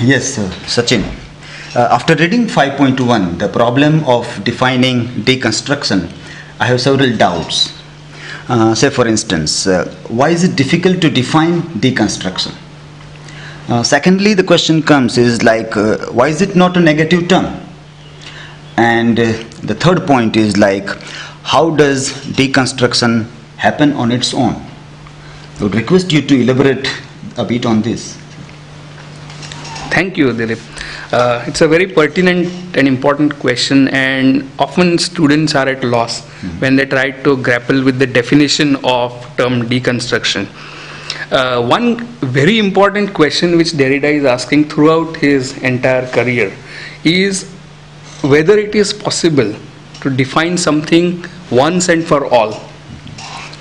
Yes, Sachin. After reading 5.1, the problem of defining deconstruction, I have several doubts. Say for instance, why is it difficult to define deconstruction? Secondly, the question comes is like, why is it not a negative term? And the third point is like, how does deconstruction happen on its own? I would request you to elaborate a bit on this. Thank you, Dilip. It's a very pertinent and important question, and often students are at loss when they try to grapple with the definition of term deconstruction. One very important question which Derrida is asking throughout his entire career is whether it is possible to define something once and for all,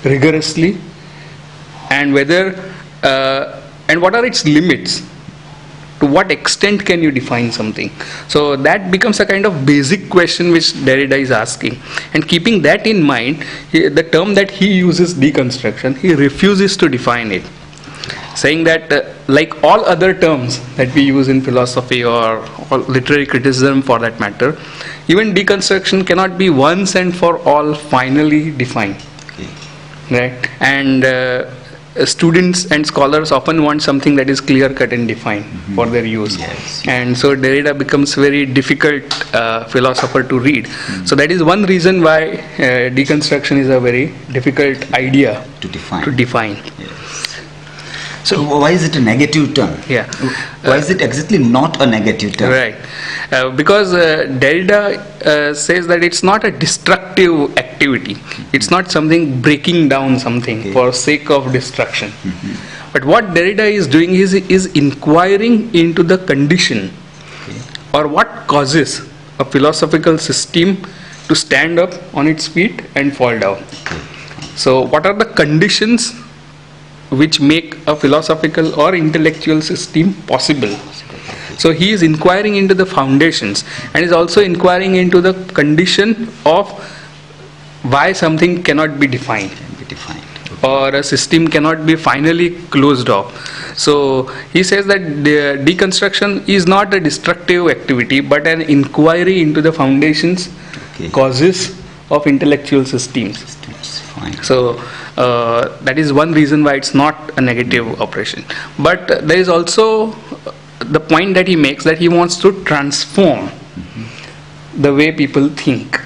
rigorously, and whether and what are its limits. To what extent can you define something? So that becomes a kind of basic question which Derrida is asking. And keeping that in mind, the term that he uses, deconstruction, he refuses to define it, saying that like all other terms that we use in philosophy or literary criticism for that matter, even deconstruction cannot be once and for all finally defined. Right? And students and scholars often want something that is clear-cut and defined for their use. Yes. And so Derrida becomes very difficult philosopher to read. So that is one reason why deconstruction is a very difficult idea To define. Yes. So why is it a negative term? Yeah. Why is it exactly not a negative term? Right. Because Derrida says that it's not a destructive activity. It's not something breaking down something for sake of destruction. But what Derrida is doing is inquiring into the condition or what causes a philosophical system to stand up on its feet and fall down. So what are the conditions which make a philosophical or intellectual system possible? So he is inquiring into the foundations and is also inquiring into the condition of why something cannot be defined. Or a system cannot be finally closed off. So he says that the deconstruction is not a destructive activity but an inquiry into the foundations, causes of intellectual systems. So that is one reason why it's not a negative operation. But there is also the point that he makes, that he wants to transform the way people think.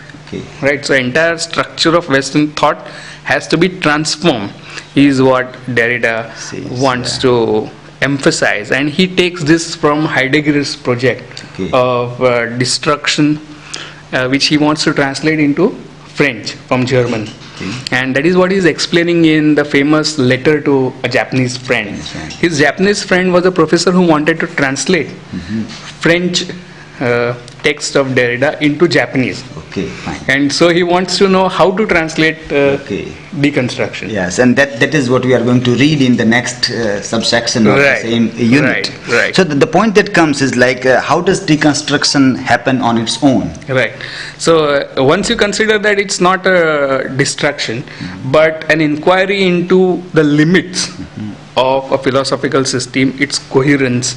Right? So entire structure of Western thought has to be transformed, is what Derrida wants to emphasize. And he takes this from Heidegger's project of destruction, which he wants to translate into French from German. And that is what he is explaining in the famous letter to a Japanese friend. His Japanese friend was a professor who wanted to translate French text of Derrida into Japanese. And so he wants to know how to translate deconstruction. Yes, and that is what we are going to read in the next subsection of the same unit. Right. So the point that comes is like, how does deconstruction happen on its own? Right. So once you consider that it's not a destruction, but an inquiry into the limits of a philosophical system, its coherence,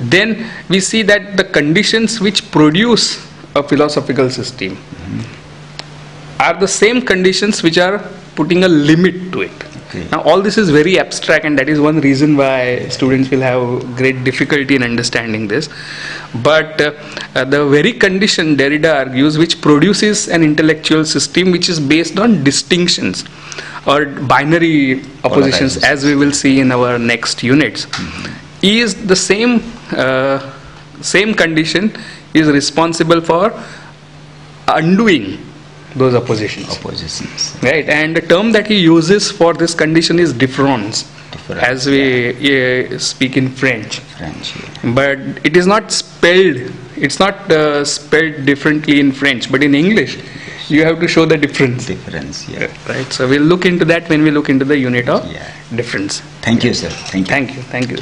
then we see that the conditions which produce a philosophical system are the same conditions which are putting a limit to it. Now all this is very abstract, and that is one reason why students will have great difficulty in understanding this. But the very condition, Derrida argues, which produces an intellectual system which is based on distinctions or binary oppositions, as we will see in our next units, is the same condition is responsible for undoing those oppositions. Right? And the term that he uses for this condition is difference, as we speak in French. But it is not spelled, it's not spelled differently in French, but in English you have to show the difference. Right? So we'll look into that when we look into the unit of difference. Thank you, sir. Thank you. Thank you.